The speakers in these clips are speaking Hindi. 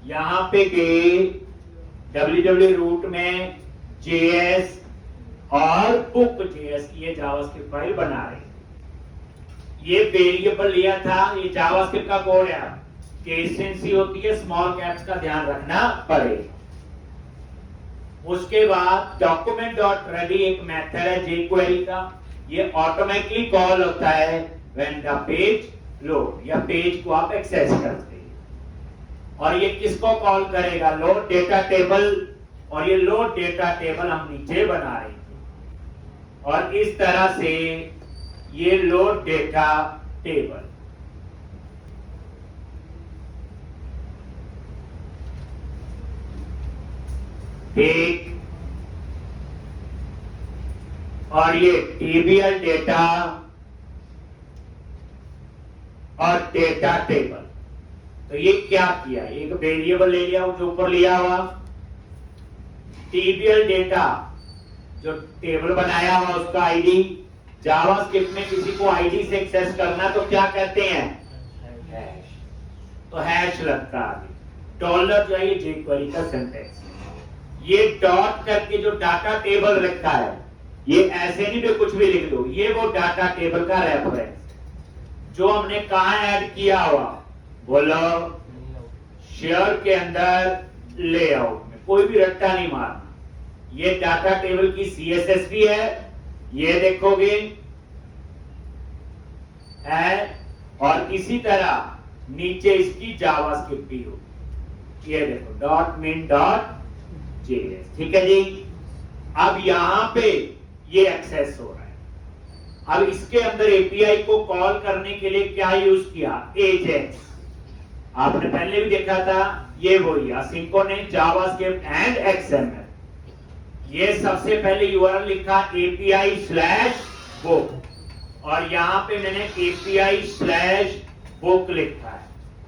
यहाँ पे गए www रूट में JS और बुक JS की ये जावास्क्रिप्ट फाइल बना रहे। ये वेरिएबल लिया था, ये जावास्क्रिप्ट का कोड है। केस सेंसिटिव होती है, स्मॉल कैप्स का ध्यान रखना पड़ेगा। उसके बाद डॉक्यूमेंट डॉट रेडी एक मेथड है jQuery का, ये ऑटोमेटिकली कॉल होता है व्हेन द पेज लोड, या पेज को आप एक्सेस करते हैं। और ये किसको कॉल करेगा? Load data table. और ये लोड डेटा टेबल हम नीचे बना रहे हैं, और इस तरह से ये लोड डेटा टेबल एक, और ये टीबीएल डेटा और डेटा टेबल। तो ये क्या किया? एक वेरिएबल ले लिया जो ऊपर लिया हुआ, टीबीएल डेटा जो टेबल बनाया हुआ उसका आईडी। जावास्क्रिप्ट में किसी को आईडी से एक्सेस करना तो क्या कहते हैं? हैश। तो हैश लगता है। डॉलर जो है ये jQuery का सिंटैक्स। ये डॉट करके जो डाटा टेबल रखा है, ये ऐसे नहीं भी कुछ भी लिख दो, ये वो डाटा टेबल का रेफरेंस जो हमने कहा ऐड किया हुआ, बोलो शेयर के अंदर लेआउट में, कोई भी रट्टा नहीं मारना। ये डाटा टेबल की CSS भी है, ये देखोगे है, और इसी तरह नीचे इसकी जावास्क्रिप्ट भी होगी। ये देखो डॉट मेन डॉट JS, ठीक है जी। अब यहां पे ये एक्सेस हो रहा है। अब इसके अंदर API को कॉल करने के लिए क्या यूज किया? AJAX। आपने पहले भी देखा था, ये वही असिंक्रोनस जावास्क्रिप्ट एंड XML। ये सबसे पहले URL लिखा API/book, और यहां पे मैंने API/book लिखा है।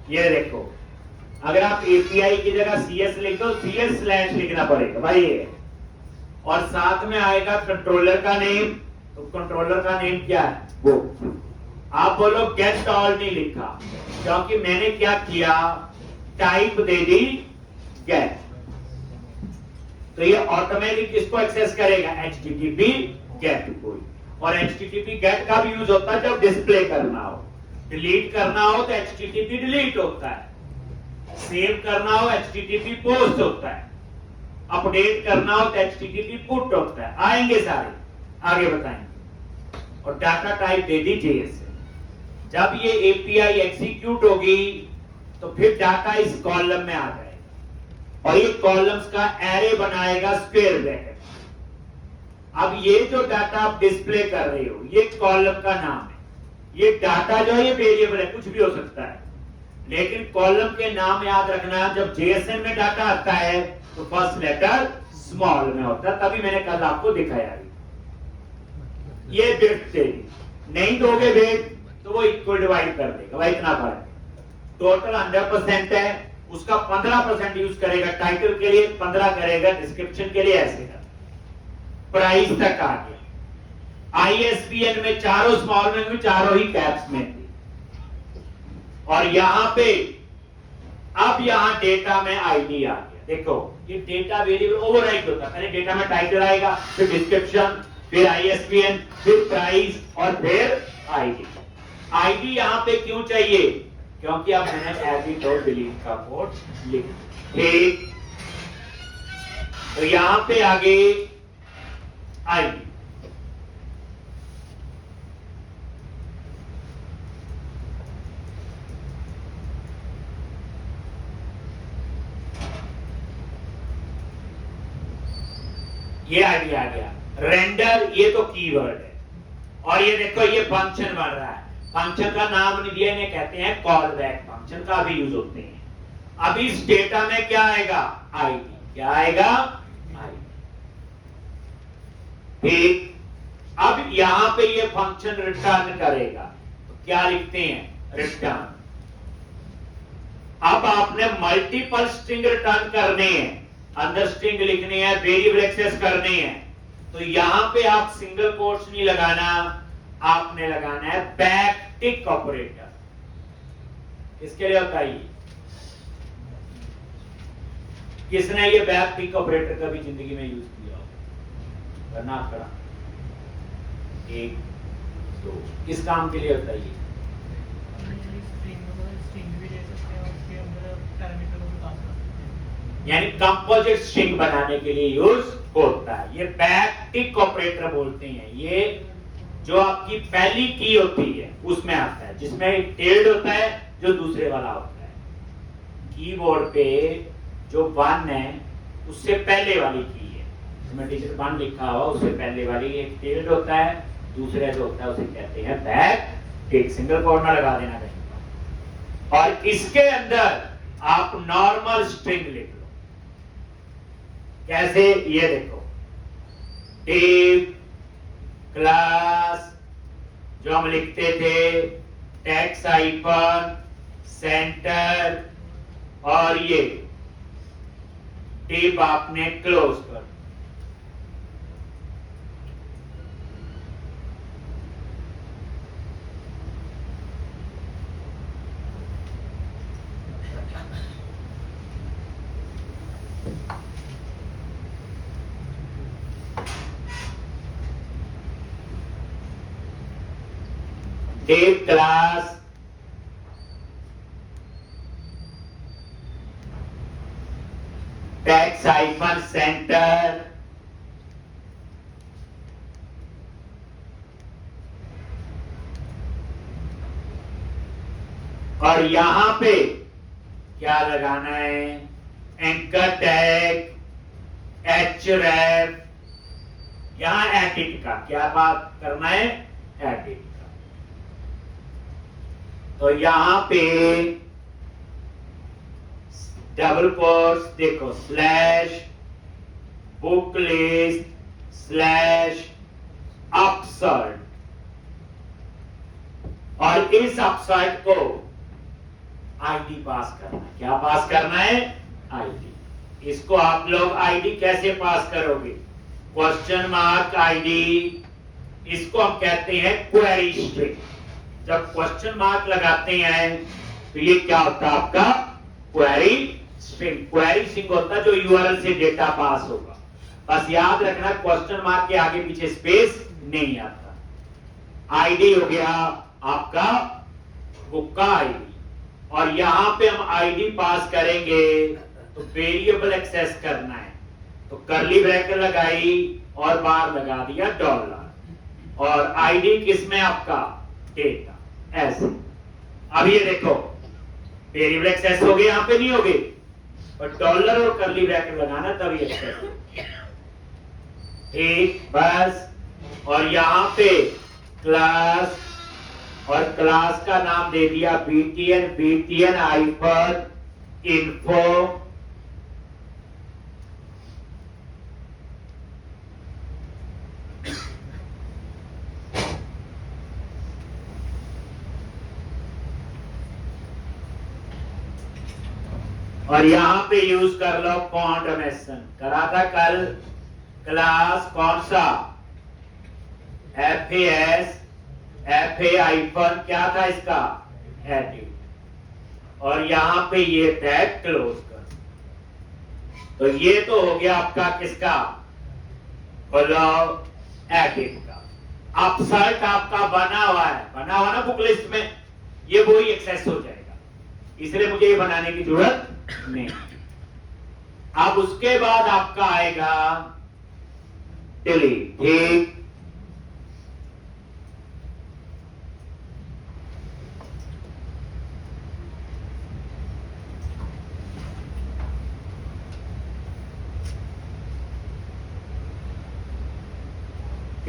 ये देखो, अगर आप API की जगह CS लिख दो, CS/ लिखना पड़ेगा भाई। और साथ में आएगा कंट्रोलर का नेम, तो कंट्रोलर का नेम क्या है? बुक। आप बोलो गेट ऑल नहीं लिखा, क्योंकि मैंने क्या किया? टाइप दे दी गेट। तो ये ऑटोमेटिक किसको एक्सेस करेगा? HTTP गेट को। और HTTP गेट का भी यूज होता है जब डिस्प्ले करना हो, डिलीट करना हो तो HTTP डिलीट होता है, सेव करना हो HTTP पोस्ट होता है, अपडेट करना हो तो HTTP पुट होता है। आएंगे सारे, आगे बताएंगे। और डाटा टाइप दे दी JS। जब ये API एग्जीक्यूट होगी तो फिर डाटा इस कॉलम में आ जाएगा, और ये कॉलम्स का एरे बनाएगा स्क्वायर ब्रैकेट। अब ये जो डाटा आप डिस्प्ले कर रहे हो, ये कॉलम का नाम है। ये डाटा जो है ये वेरिएबल है, कुछ भी हो सकता है, लेकिन कॉलम के नाम याद रखना। जब JSON में डाटा आता है तो फर्स्ट लेटर स्मॉल में होता है, तभी मैंने कल आपको दिखाया। ये बिट दे, नहीं दोगे बिट तो वो इक्वल डिवाइड कर देगा भाई, इतना फर्क। टोटल 100% है, उसका 15% यूज करेगा टाइटल के लिए, 15 करेगा डिस्क्रिप्शन के लिए, ऐसे कर। प्राइस तक आ गया। ISBN में चारों स्मॉल में भी, चारों ही कैप्स में थी। और यहां पे अब यहां डेटा में आईडी आ गया। देखो ये डेटा वेरिएबल ओवरराइड होता है, पहले डेटा में टाइटल आएगा, फिर डिस्क्रिप्शन, फिर ISBN, फिर प्राइस, और फिर आईडी। आईडी यहां पे क्यों चाहिए? क्योंकि अब मैंने एडिट और डिलीट का कोड लिख दिया। तो यहां पे आगे आईडी, ये आईडी आ गया। रेंडर ये तो कीवर्ड है, और ये देखो ये फंक्शन बन रहा है। फंक्शन का नाम नहीं दिया, इन्हें कहते हैं कॉल बैक फंक्शन, का भी यूज होते हैं। अब इस डेटा में क्या आएगा? आईडी। क्या आएगा? आईडी। ठीक। अब यहां पे ये फंक्शन रिटर्न करेगा, तो क्या लिखते हैं? रिटर्न। अब आपने मल्टीपल स्ट्रिंग रिटर्न करने हैं, अंदर स्ट्रिंग लिखनी है, वेरिएबल एक्सेस करने हैं, तो यहां पे आप सिंगल कोट्स नहीं लगाना, आपने लगाना है बैक टिक ऑपरेटर। इसके लिए होता है किसने ये बैक टिक ऑपरेटर कभी जिंदगी में यूज किया हो? करना खड़ा 1 2 किस काम के लिए होता है ये? यानी कंपोजिट स्ट्रिंग बनाने के लिए यूज होता है। ये बैक टिक ऑपरेटर बोलते हैं। ये जो आपकी पहली की होती है उसमें आता है, जिसमें एक टेल्ड होता है जो दूसरे वाला होता है। कीबोर्ड पे जो 1 है उससे पहले वाली की है, इसमें डिजिट 1 लिखा हुआ, उससे पहले वाली एक टेल्ड होता है, दूसरा जो होता है उसे कहते हैं बैक टिक। सिंगल कोड ना लगा देना कहीं। और इसके अंदर आप नॉर्मल स्ट्रिंग लिख लो। कैसे? ये देखो, टेप क्लास जो हम लिखते थे, टैक्स आइकन, सेंटर, और ये टेप आपने क्लोज कर। Tape class tax hyphen centre, और यहां पे क्या लगाना है? एंकर टैग, href, यहां एडिट का क्या बात करना है? एडिट का। तो यहां पे डबल कोट्स देखो, स्लैश बुक लिस्ट स्लैश अपसर्ट, और इस अपसर्ट को आईडी पास करना है। क्या पास करना है? आईडी। इसको आप लोग आईडी कैसे पास करोगे? क्वेश्चन मार्क आईडी, इसको हम कहते हैं क्वेरी स्ट्रिंग। जब क्वेश्चन मार्क लगाते हैं तो ये क्या होता है आपका? Query string. क्वेरी स्ट्रिंग होता है जो यूआरएल से डेटा पास होगा। बस याद रखना, क्वेश्चन मार्क के आगे पीछे स्पेस नहीं आता। आईडी हो गया आपका बुक का आईडी, और यहां पे हम आईडी पास करेंगे तो वेरिएबल एक्सेस करना है, तो करली ब्रैकेट लगाई और बार लगा दिया $, और आईडी किसमें? आपका डेटा। ऐसे अब ये देखो, वेरिएबल एक्सेस हो गए, यहां पे नहीं हो गए, पर $, और करली ब्रैकेट लगाना तभी एक्सेस हो। ठीक, बस। और यहां पे क्लास, और क्लास का नाम दे दिया btn हाइफन info, और यहां पे यूज कर लो कॉन्डोनेशन। करा था कल क्लास कौन सा? FA आइकन क्या था इसका? एडिट, और यहां पे ये टैग क्लोज कर। तो ये तो हो गया आपका किसका? बोलो, एडिट का। अपसर्ट आपका बना हुआ ना बुक लिस्ट में, ये वही एक्सेस हो जाएगा, इसलिए मुझे ये बनाने की जरूरत नहीं। अब उसके बाद आपका आएगा डिलीट। ठीक,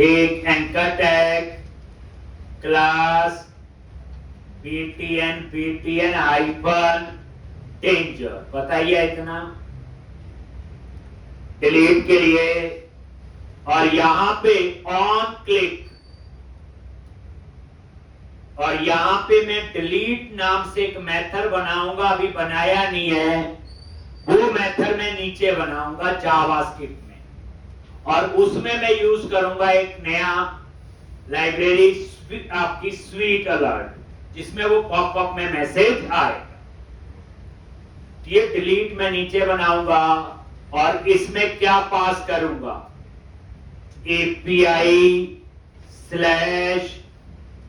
एक anchor tag class btn hyphen danger, बताइए इतना डिलीट के लिए। और यहां पे ऑन क्लिक, और यहां पे मैं डिलीट नाम से एक मेथड बनाऊंगा, अभी बनाया नहीं है, वो मेथड मैं नीचे बनाऊंगा जावास्क्रिप्ट में, और उसमें मैं यूज करूंगा एक नया लाइब्रेरी आपकी स्वीट अलर्ट, जिसमें वो पॉपअप में मैसेज आएगा। ये डिलीट मैं नीचे बनाऊंगा और इसमें क्या पास करूंगा, एपीआई स्लैश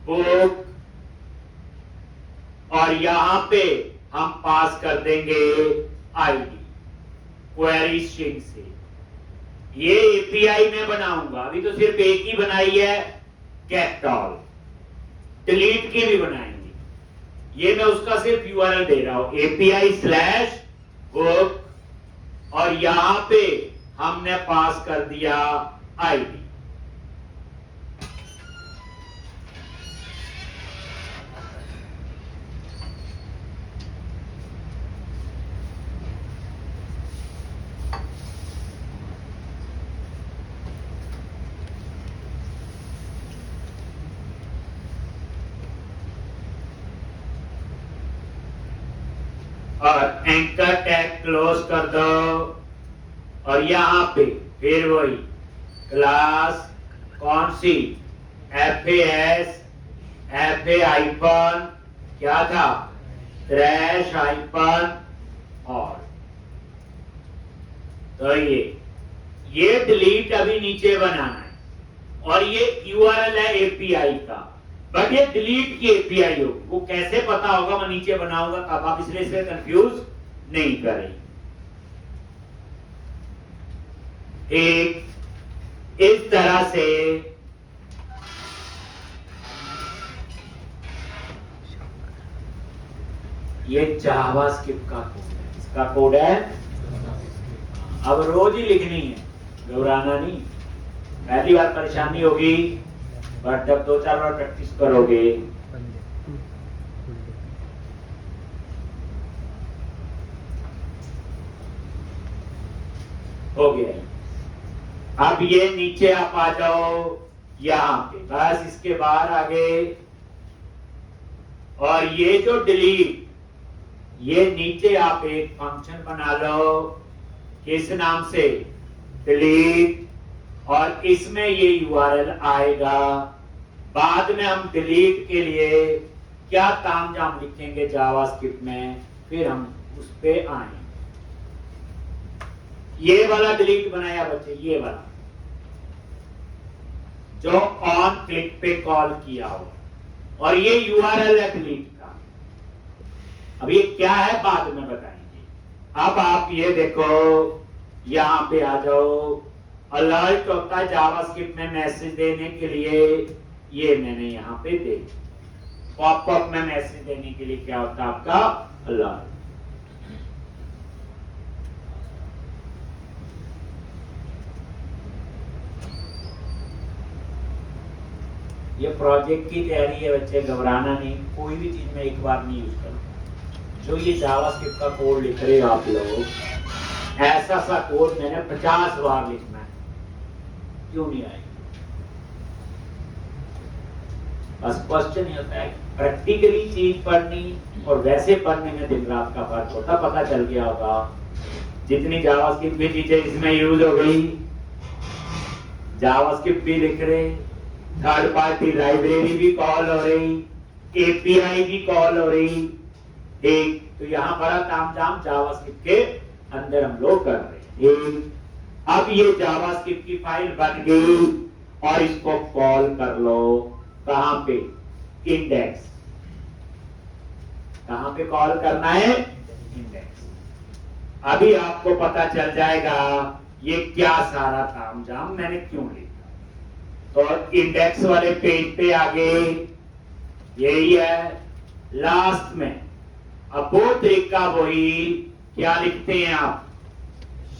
बुक, और यहां पे हम पास कर देंगे आईडी क्वेरी स्ट्रिंग से। ये एपीआई में बनाऊंगा, अभी तो सिर्फ एक ही बनाई है गेट ऑल, डिलीट की भी बनाएंगे। ये मैं उसका सिर्फ यूआरएल दे रहा हूं, एपीआई स्लैश बुक, और यहां पे हमने पास कर दिया आईडी। और एंकर टैग क्लोज कर दो, और यहां पे फिर वही क्लास कौन सी, FAS FA आइकन क्या था, क्रैश आइकन, और तो ये डिलीट अभी नीचे बनाना है, और ये यूआरएल है एपीआई का, बट ये डिलीट की एपीआई होगी। वो कैसे पता होगा, मैं नीचे बनाऊंगा तब आप इसलिए इसे कंफ्यूज नहीं करें। एक इस तरह से ये जावास्क्रिप्ट का कोड है, इसका कोड है, अब रोज ही लिखनी है, घबराना नहीं। पहली बार परेशानी होगी, बट जब 2-4 बार प्रैक्टिस करोगे हो गया। अब ये नीचे आप आ जाओ यहां पे, बस इसके बाहर आ गए, और ये जो डिलीट, ये नीचे आप एक फंक्शन बना लो, किस नाम से, डिलीट, और इसमें ये यूआरएल आएगा। बाद में हम डिलीट के लिए क्या तामझाम लिखेंगे जावास्क्रिप्ट में, फिर हम उस पे आएंगे। ये वाला डिलीट बनाया बच्चे, ये वाला जो ऑन क्लिक पे कॉल किया हो, और ये यूआरएल है डिलीट का। अब ये क्या है बाद में बताएंगे। अब आप ये देखो, यहां पे आ जाओ, अलर्ट होता है जावास्क्रिप्ट में मैसेज देने के लिए, ये मैंने यहां पे दे, पॉपअप में मैसेज देने के लिए क्या होता है आपका अलर्ट। ये प्रोजेक्ट की तैयारी है बच्चे, घबराना नहीं, कोई भी चीज में एक बार नहीं यूज करो। जो ये जावास्क्रिप्ट का कोड लिख रहे हो आप लोग, ऐसा सा कोड मैंने 50 बार लिखना है, क्यों नहीं आएगा। बस क्वेश्चन ये होता है, प्रैक्टिकली चीज पढ़नी और वैसे पढ़ने में दिन रात का फर्क होता, पता चल गया होगा। जितनी जावास्क्रिप्ट की चीजें इसमें यूज हो गई, जावास्क्रिप्ट भी लिख रहे, थर्ड पार्टी लाइब्रेरी भी कॉल हो रही, एपीआई भी कॉल हो रही, ठीक। तो यहाँ बड़ा तामझाम जावास्क्रिप्ट के अंदर हम लोग कर रहे हैं। अब ये जावास्क्रिप्ट की फाइल बन गई, और इसको कॉल कर लो, कहां पे, इंडेक्स। कहां पे कॉल करना है, इंडेक्स। अभी आपको पता चल जाएगा ये क्या सारा तामझाम मैंने क्यों लिखा। तो इंडेक्स वाले पेज पे आगे यही है, लास्ट में अब वो तरीका वही, क्या लिखते हैं आप,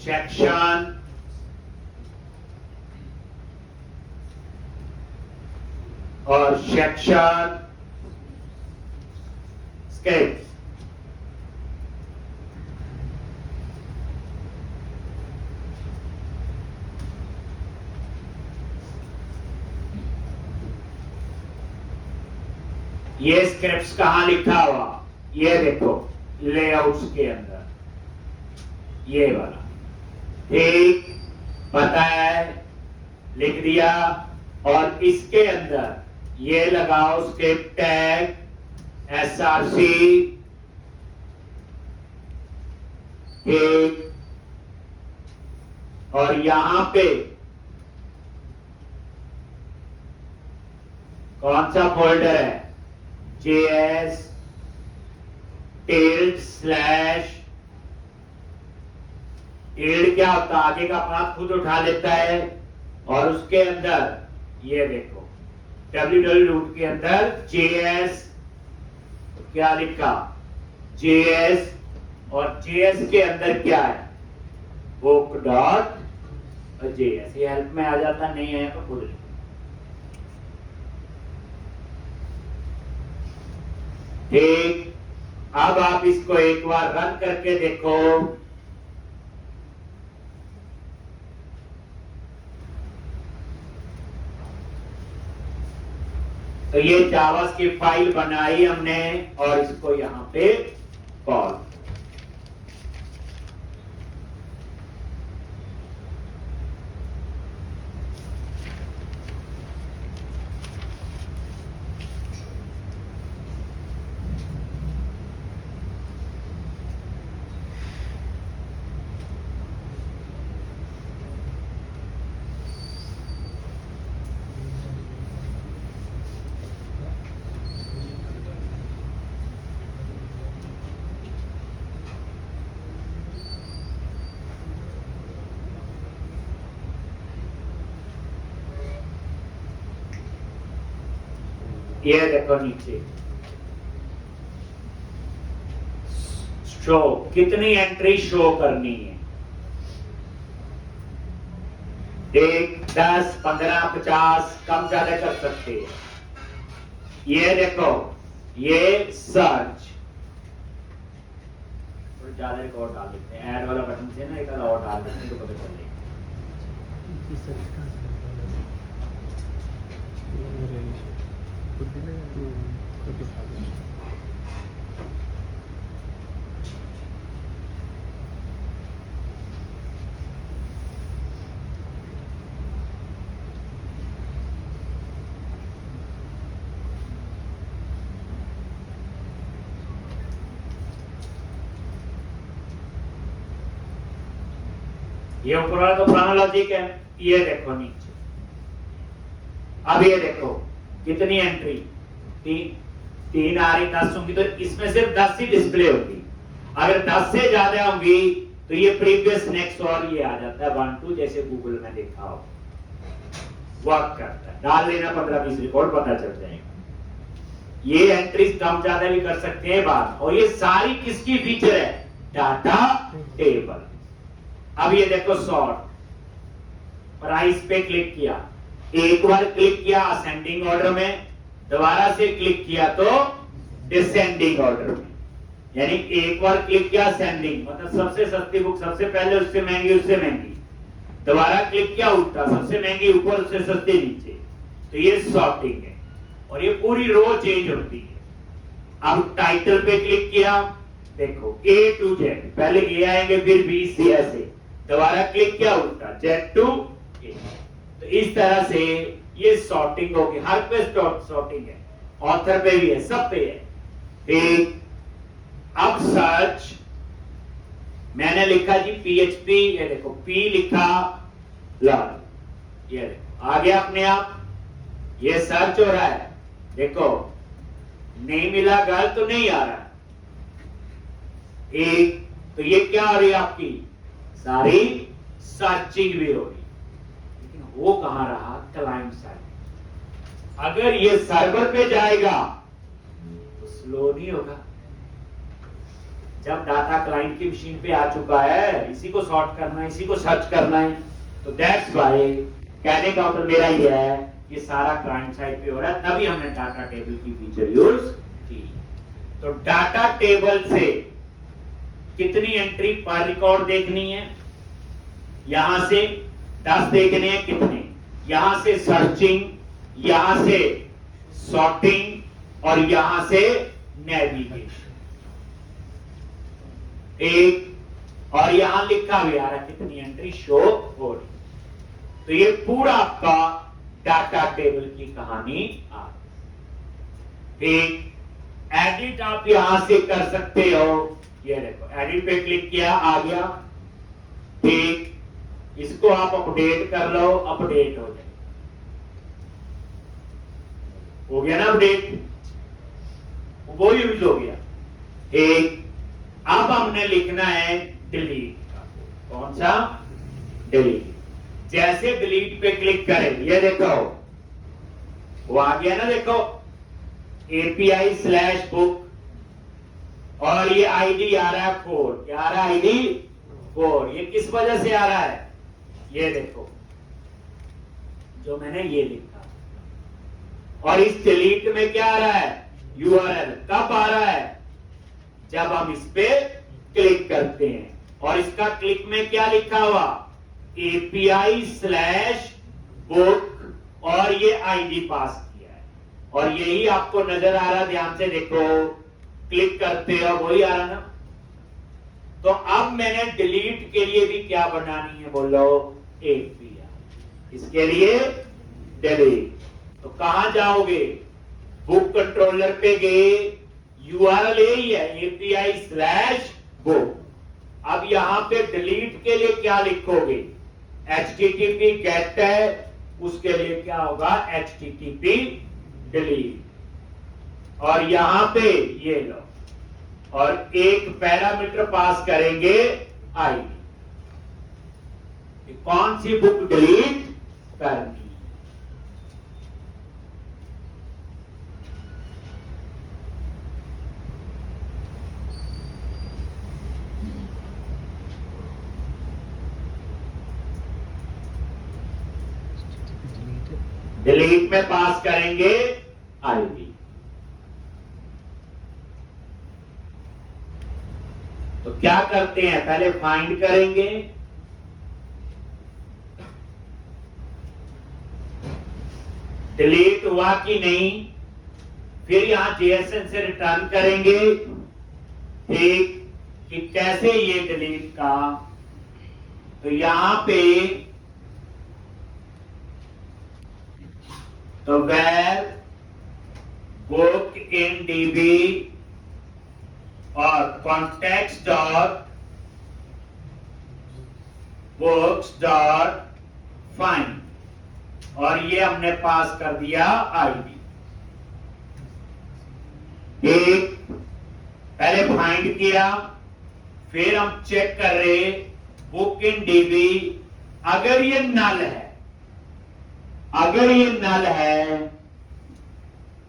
सेक्शन, और सेक्शन स्क्रिप्ट। ये स्क्रिप्ट्स कहां लिखा हुआ, ये देखो लेआउट्स के अंदर, ये वाला, ठीक, पता है, लिख दिया। और इसके अंदर ये लगाओ स्क्रिप्ट टैग src, ठीक, और यहां पे कौन सा फोल्डर है? JS टिल्ड स्लैश टिल्ड क्या होता है? आगे का पाथ खुद उठा लेता है और उसके अंदर ये देखो www रूट के अंदर JS क्या लिखा? JS, और JS के अंदर क्या है? Book dot JS। ये हेल्प में आ जाता, नहीं है तो खुद लिखो। ठीक, अब आप इसको एक बार रन करके देखो। तो ये जावास्क्रिप्ट फाइल बनाई हमने और इसको यहां पे कॉल। ये देखो नीचे शो, कितनी एंट्री शो करनी है? 1, 10, 15, 50 कम ज्यादा कर सकते हैं। ये देखो, ये सर्च और ज्यादा रिकॉर्ड डाल देते हैं, ऐड वाला बटन से ना एक और डाल देते हैं तो पता चलेगा। ये ऊपर वाला तो पुराना लॉजिक है। ये देखो नीचे, अब ये देखो कितनी एंट्री? 3 आ रही, 10 होंगी तो इसमें सिर्फ 10 ही डिस्प्ले होगी। अगर 10 से ज्यादा होंगी तो ये प्रीवियस, नेक्स्ट और ये आ जाता है 1 2, जैसे गूगल में देखा हो वर्क करता है। डाल लेना 15-20 रिकॉर्ड, पता चल जाएगा। ये एंट्रीज कम ज्यादा भी कर सकते हैं बात। और ये सारी किसकी फीचर है? Data table. अब ये देखो सॉर्ट, प्राइस पे क्लिक किया, एक बार क्लिक किया असेंडिंग ऑर्डर में, दोबारा से क्लिक किया तो डिसेंडिंग ऑर्डर में। यानी एक बार क्लिक किया असेंडिंग, मतलब सबसे सस्ती बुक सबसे पहले, उससे महंगी उससे महंगी। दोबारा क्लिक किया उल्टा, सबसे महंगी ऊपर उससे सस्ती नीचे। तो ये सॉर्टिंग है और ये पूरी रो चेंज होती है। अब टाइटल पे क्लिक किया, देखो A to Z, पहले A आएंगे फिर B C ऐसे, दोबारा क्लिक किया उल्टा Z to A। तो इस तरह से ये सॉर्टिंग होगी। हर पे सॉर्टिंग है, ऑथर पे भी है, सब पे है। ठीक, अब सर्च मैंने लिखा जी PHP, ये देखो P लिखा लर्न, ये देखो आ गया अपने आप। ये सर्च हो रहा है, देखो नहीं मिला गलत तो नहीं आ रहा। एक तो ये क्या हो रही है आपकी? सारी सर्चिंग भी हो रही, लेकिन वो कहां रहा? Client side. अगर ये सर्वर पे जाएगा तो स्लो नहीं होगा। जब डाटा क्लाइंट की मशीन पे आ चुका है, इसी को सॉर्ट करना है, इसी को सर्च करना है, तो दैट्स व्हाई कहने का मतलब मेरा ये है, ये सारा क्लाइंट साइड पे हो रहा है, तभी हमने डाटा टेबल की फीचर यूज की। तो डाटा टेबल से कितनी एंट्री पर रिकॉर्ड देखनी है? यहां से 10 देखने हैं, कितने? यहां से सर्चिंग, यहां से सॉर्टिंग और यहां से नेविगेशन। एक और यहां लिखा भी आ रहा कितनी एंट्री शो हो रही। तो ये पूरा आपका डाटा टेबल की कहानी आ गई। एक एडिट आप यहां से कर सकते हो, ये देखो एडिट पे क्लिक किया, आ गया। ठीक, इसको आप अपडेट कर लो, अपडेट हो जाए, हो गया ना अपडेट, वो यूज हो गया। एक, अब हमने लिखना है डिलीट का, कौन सा? डिलीट। जैसे डिलीट पे क्लिक करें, ये देखो वो आ गया ना, देखो API/book, और ये आईडी आ रहा है 4, क्या आ रहा है? आईडी 4। ये किस वजह से आ रहा है? ये देखो जो मैंने ये लिखा, और इस डिलीट में क्या आ रहा है? URL। कब आ रहा है? जब हम इस पे क्लिक करते हैं, और इसका क्लिक में क्या लिखा हुआ? API/book, और ये आईडी पास किया है, और यही आपको नजर आ रहा है, ध्यान से देखो, क्लिक करते हो वही आ रहा ना। तो अब मैंने डिलीट के लिए भी क्या बनानी है? बोलो API। इसके लिए डिलीट। तो कहां जाओगे? बुक कंट्रोलर पे गए, URL यही है API/book। अब यहां पे डिलीट के लिए क्या लिखोगे? HTTP गेट है, उसके लिए क्या होगा? HTTP delete. और यहां पे ये लो, और एक पैरामीटर पास करेंगे आईडी, कौन सी बुक डिलीट करनी। डिलीट में पास करेंगे आईडी। तो क्या करते हैं? पहले फाइंड करेंगे, डिलीट हुआ कि नहीं, फिर यहां JSON से रिटर्न करेंगे। ठीक, कि कैसे ये डिलीट का, तो यहां पे तो where book in DB और context dot books dot find, और ये हमने पास कर दिया आईडी। एक, पहले फाइंड किया, फिर हम चेक कर रहे बुक इन डीबी, अगर ये नल है, अगर ये नल है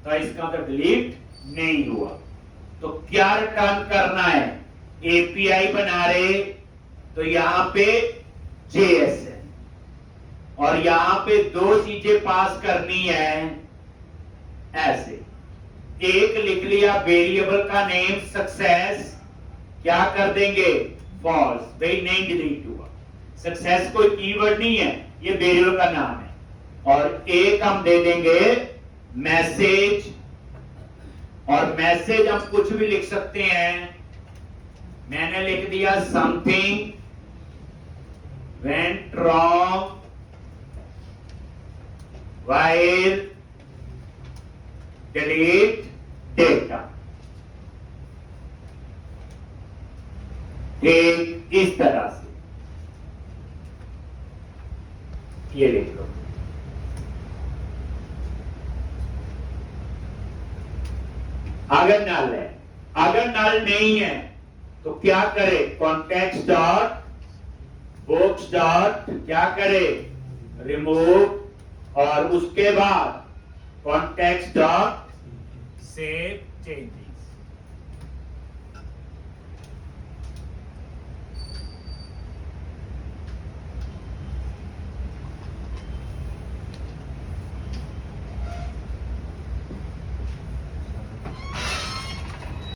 तो इसका तो डिलीट नहीं हुआ। तो क्या रिटर्न करना है? API बना रहे, तो यहां पे JSON, और यहां पे दो चीजें पास करनी है। ऐसे एक लिख लिया वेरिएबल का नेम सक्सेस, क्या कर देंगे? फॉल्स, भाई नहीं डिलीट हुआ। सक्सेस कोई कीवर्ड नहीं है, ये वेरिएबल का नाम है। और एक हम दे देंगे मैसेज, और मैसेज हम कुछ भी लिख सकते हैं। मैंने लिख दिया something went wrong while delete data। ठीक इस तरह से ये लिख लो। अगर नल है, अगर नल नहीं है तो क्या करे? कॉन्टेक्स्ट डॉट बुक्स डॉट क्या करे? रिमूव, और उसके बाद कॉन्टेक्स्ट डॉट सेव चेंजेस।